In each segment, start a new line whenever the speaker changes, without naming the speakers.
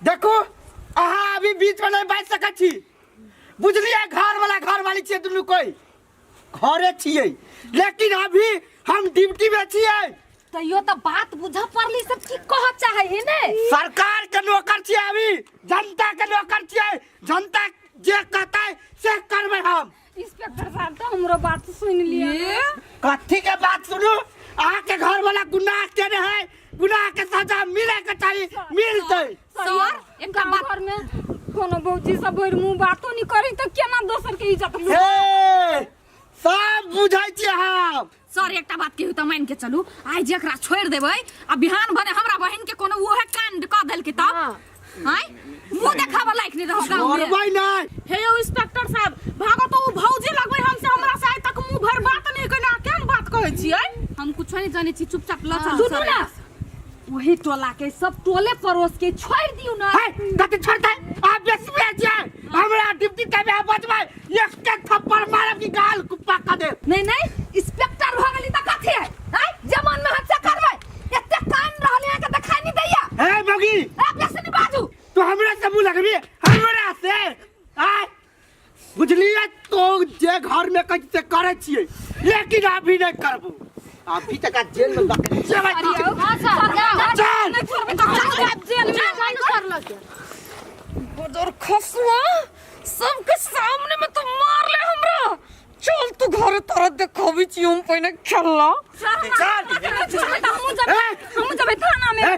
देखो अहाँ अभी बीच में नहीं बैठ सकै छी, बुझलिए? घर वाली छियै, दुनू कोई घरे छियै, लेकिन अभी हम ड्यूटी में छियै।
तो यो तो बात बुझा पड़ली, सब की कह चाहे ने?
सरकार के नौकर छियै, अभी जनता के नौकर छियै, जनता जे कहता है से करबै हम।
इंस्पेक्टर साहब तो हमरो बात सुन लिए।
कथी के बात सुनू? अहाँ के घर वाला गुनाह केने है, गुनाह के सजा मिले के चाहिए, मिलते।
सर एक घर में कोनो बहुजी सब भर मुंह बातो नहीं करी तो केना दोसर के इज्जत
सब बुझाई छी हम।
सर एकटा बात कहू त मान के चलू, आइ जेकरा छोड़ देबै आ बिहान भने हमरा बहन के कोनो ओहे कांड क देल के तब हाय मुंह देखाबा लायक नहीं रहो गांव में।
छोड़बै नहीं।
हे यो इंस्पेक्टर साहब, भागो तो उ भौजी लगबै हमसे, हमरा से आइ तक मुंह भर बात नहीं कइना, केन बात कहै छियै? हम कुछ नहीं जाने छी, चुपचाप ल चल। सुनू ना, वही टोला के सब टोले पड़ोस के छोड़ दियो ना।
है कथि छोड़तै? आप बेसुए छियै, हमरा ड्यूटी टाइम में बजबै, एक के थप्पड़ मारब की गाल कुप्पा क दे।
नहीं इंस्पेक्टर भ गेली त कथि है? हाय जमान में हत्या करबै, एते कान रहले है के देखाई नहीं दैया।
हे मगी,
ए बेसी नहीं बाजू।
तो हमरा से मुंह लगबी, हमरा से आय बुझलिए? तो जे घर में कहि से करे छियै, लेकिन अभी नहीं करबो। अभी तक जेल में बके जेबै।
हां सर
चल
नहीं छोड़बे त जेल में नहीं कर लगे। बदर खसुआ सबके सामने में तो मार ले हमरा। चल तू घर तरह देखबी छी, हम पहिने खेलला।
चल
हम जब थाना में।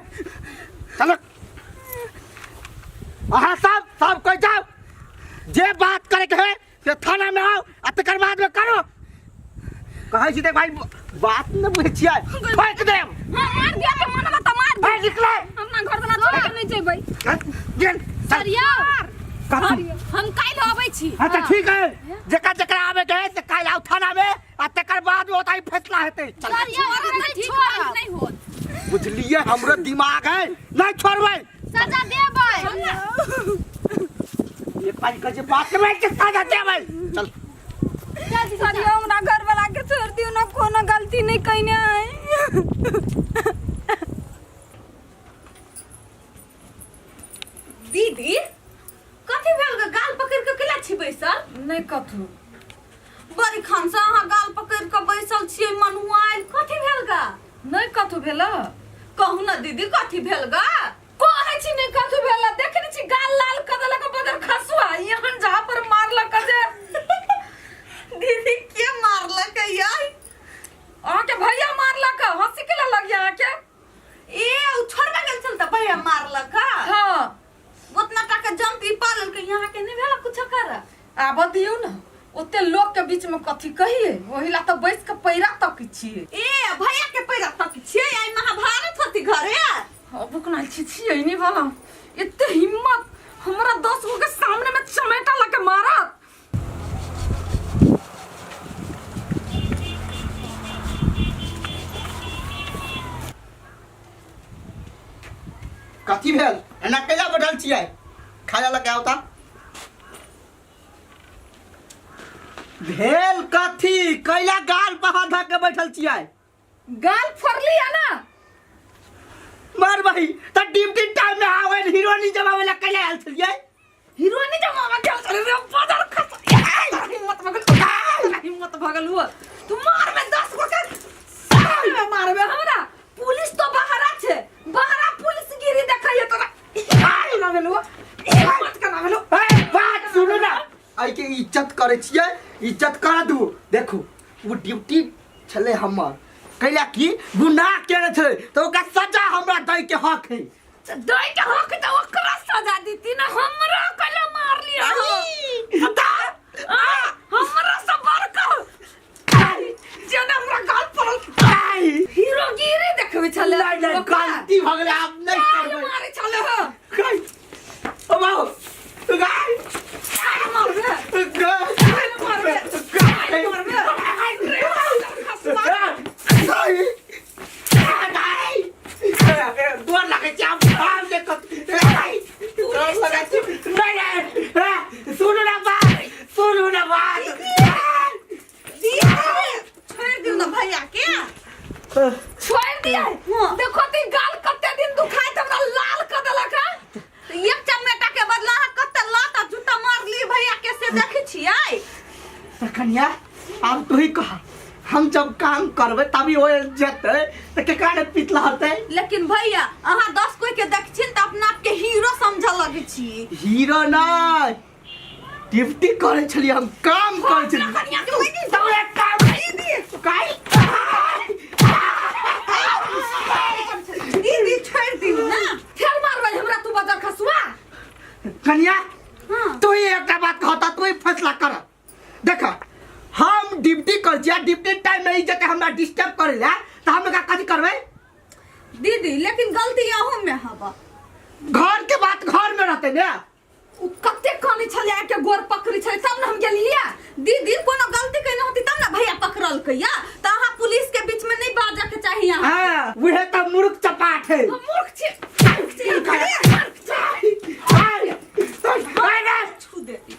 चलो अहाँ सब कोई जाओ, जे बात करे के है से थाना में आओ, आ तकर बाद में करो। कहै छी देख भाई बात न बुझै छियै, ठोक देब।
मार दिया के मन में त मार दे।
भाई निकले
अपना घर वाला छोड़ के नहीं जेबै।
गेल
सरिया हम काइल आबै छी।
हां त ठीक है, जेकरा आवे के है से काइल आओ थाना में, आ तकर बाद में ओतै फैसला हेतै।
सरिया नहीं होत,
बुझलिए? हमरो दिमाग है, नहीं छोड़बै,
सजा देबै।
ये पानी का जे बात में के सजा देबै। चल
सरिया हमरा घर वाला के छोड़ दियो ना, कोनो गलती नहीं कइने है।
दीदी कथी भेल ग? गाल पकड़ के केला छी बैसल?
नहीं कथू
बड़ी खान से अहाँ गाल पकड़ के बैसल छियै, मनुआइल कथी भेल ग?
नहीं कथू भेला।
कहू ना दीदी कथी भेल ग?
कहै छी नहीं कथू भेला, देखनी छी गाल लाल क देलक बदर खसुआ, यहाँ जहां पर मारलक जे।
दीदी के मारलक यई?
आके भैया मारलक, हंसी के लग यहाँ के।
ए उ छोड़बा गेल चल त भैया मारलक।
हां
उतना टाका जंपी पालल के यहाँ के नहीं भेला कुछ कर।
आब दियो ना, ओते लोग के बीच में कथी कहिए, ओही ला तो बैठ के पैरा तक छिए।
ए भैया के पैरा तक छिए, आई महाभारत होती घरे।
अब कना छिए नहीं वाला, इतने हिम्मत हमरा 10 गो के सामने में चमेटा लगे मारत।
कथी भेल? एना कैला बैठल छियै? खाया लगे आओ ता। भेल कथी? कैला गाल बहा ध के बैठल छियै?
गाल फोड़ली है ना?
मार भाई त ड्यूटी टाइम में आवे हीरोइनी जमावे ला कैला आयल छलियै?
हीरोइनी जमावा गेल चले रे बदर खस। हिम्मत भगल हुआ, तू मार में 10 गो के सामने में मारबे हमरा। पुलिस तो बाहर छे, बाहर पुलिस गिरी देखैय तोरा। ना भेलु हिम्मत करना भेलु।
ए बात सुनु ना, आई के इज्जत करे छियै, इज्जत कर दू। देखो वो ड्यूटी छले हमर, कैला की गुनाह केने छले तो ओकरा सजा हमरा दै के हक है।
दै के हक त ओकरा सजा दीती ना, हमरा कले मार लिया हो। बता हमरा सब बड़का जेना हमरा गाल पड़ल। हीरोगिरी देखबे छले।
नहीं गलती भ गेलै, आप नहीं करबै।
मारे छले हो
गई ओ बाबू गई
मारबे
गोर लगे छी हम देखो सुनो ना बात
छोड़ दियो ना भैया के।
छोड़ दिया। देखो ती गाल कते दिन दुखाई त हमरा लाल क देलक है। एक
कन्या अब तू ही कहा हम जब काम करबे तभी वो जते तो केकरा ने पिटला हते।
लेकिन भैया अहाँ 10 कोई के देखछिन त अपना आप के हीरो समझ लगे छी।
हीरो नहीं ड्यूटी करे छली हम काम करे छली।
कन्या के लेकिन
तो एक काम काई
दीदी छोड़ दी ना
खेल मारबै हमरा तू बदर खसुआ।
कन्या
हां
तू ही एक बात कहता तू ही फैसला कर। देखा हम ड्यूटी कर छिया ड्यूटी टाइम में जते हमरा डिस्टर्ब करेला त हम का कथि करबै।
दीदी लेकिन गलती अहू में हवा।
घर के बात घर में रहते ने।
उ कते कानी छले के गोर पकड़ी छले तब न हम गेलिया।
दीदी कोनो गलती कइने होती तब ना भैया पकड़ल कहिया त अहाँ पुलिस के बीच में नहीं बाजा के चाहिए।
हां वहे त मूर्ख चपाट है।
हम मूर्ख छी।
छू देती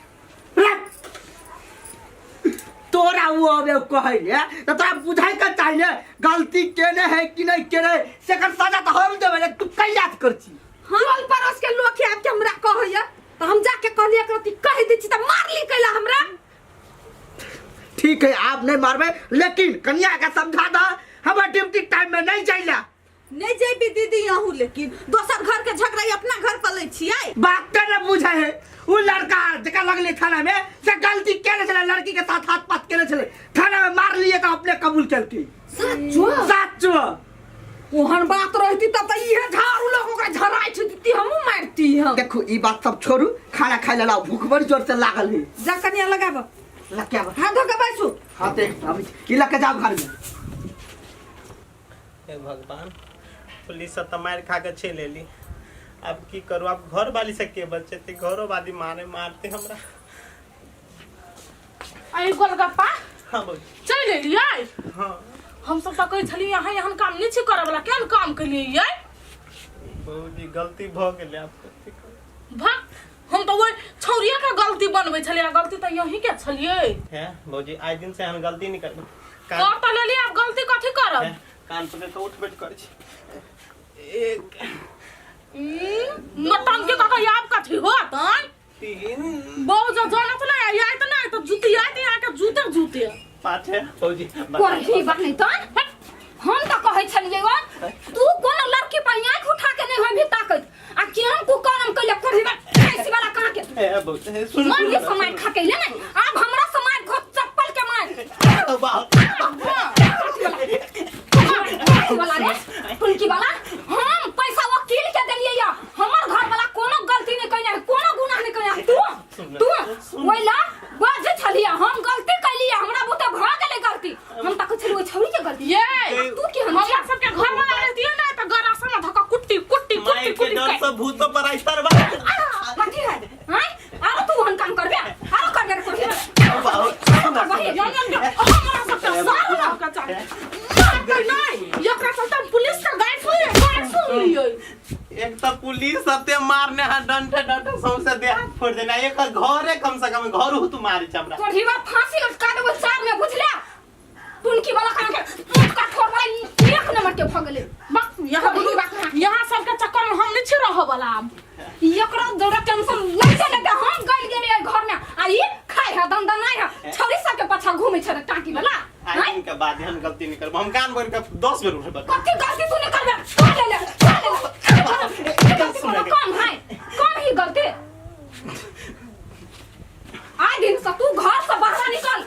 तोरा वो अबे कहले तो तोरा बुझाई का चाहिए गलती केने है कि नहीं केने से कर सजा तो हम देबे तू कैला कर छी।
टोल परोस के लोग के आके हमरा कहैया त हम जाके कहलिया करती कह दै छी त मार ली कैला हमरा।
ठीक है आप नहीं मारबे लेकिन कन्या का समझा दा हम ड्यूटी टाइम में नहीं जाइला।
नहीं जेबी दीदी अहू लेकिन दोसर घर के झगड़ा अपना घर पर ले छियै।
बात करे बुझे है वो लड़का जका लगले थाना में से गलती केने छले लड़की के साथ हाथ पात केने छले थाना में मार लिए तो अपने कबूल करती। सच्चो
ओहन बात रहती तब त इहे झाड़ू लोगों का झराई छ दीती हमू मारती हम।
देखो ई बात सब छोड़ू खाना खाइ ला भूख बड़ी जोर से लागल है।
जा कन्या लगाब
लक्या
हाथ धो के बैसू।
हां देख अभी ई लके जाओ घर में।
हे भगवान पुलिस से मार खा के छे लेली अब की करू। अब घर वाली से के बचे थे घरों वाली मारते हमरा।
आई गोलगप्पा
हाँ बोल
चल लिया।
हाँ
हम सब कहे छलिए यहाँ यहाँ काम नहीं छी करे वाला केन काम के लिए ये
बहुजी गलती भ गेले आपको
भाग हम तो वो छौरिया का गलती बनबै छलिए गलती तो यही के छलिए
है बहुजी आज दिन से हम गलती नहीं करब।
कर तो ले ली आप गलती कथि करब।
कान पकड़ के उठ बैठ कर छी। एक
नटन के काका याब कथि होत
तीन
बहुत जो जानत ना आई त ना तो जूती आई आके जूते
पाँच है बहुजी
कोई बात नहीं तो हम तो कहे छलिए गो तू कोनो लड़की पर आंख उठा के नहीं होई ताकत आ केहन को काम कइले कोढ़ी ऐसी वाला कहां के
ए बहुजी सुन
मन ये समय खा के ले नहीं अब हमरा समय घोट चप्पल के मार वाला रे पुलकी वाला हम पैसा वकील के देलिए या हमर घर वाला कोनो गलती नहीं कइले कोनो गुनाह नहीं कइले तू ओइला बाज छलिए हम गलती कइलिए हमरा बुते भ गेले गलती हम त कछ ओइ छौरी के गलती
ये
तू के
हम सब के घर वाला रहती है ना तो गरा से धक्का कुट्टी
माई के डर से भूत पर आइतर बा
कथि है हैं आरो तू हन काम करबे आरो कर दे कोठी भाई जान हमरा सब के सारा का चाहिए नहीं एकरा सब पुलिस का गाइड सुन लियो
एक तो पुलिस सते मारने हां डंटे सबसे दे हाथ फोड़ देना एक घर है कम से कम घर हो तू मारी चमड़ा
कोठी बा फांसी लटका देबो चार में बुझला तुनकी वाला कहां के का ठोर वाला एक नंबर के भगले
यहाँ सब के चक्कर में हम नहीं छी रह वाला
एकरा जरा टेंशन नहीं चले के हम गइल गेले घर में आई खाए है दंदा नहीं है छौरी सब के पाछा घूमे छ टाकी वाला
आई इनके बाद हम गलती नहीं करब हम कान भर के 10 बेर उठे बता
कथि गलती तू नहीं करबे ले कम है कम ही गलती आए दिन से तू घर से बाहर निकल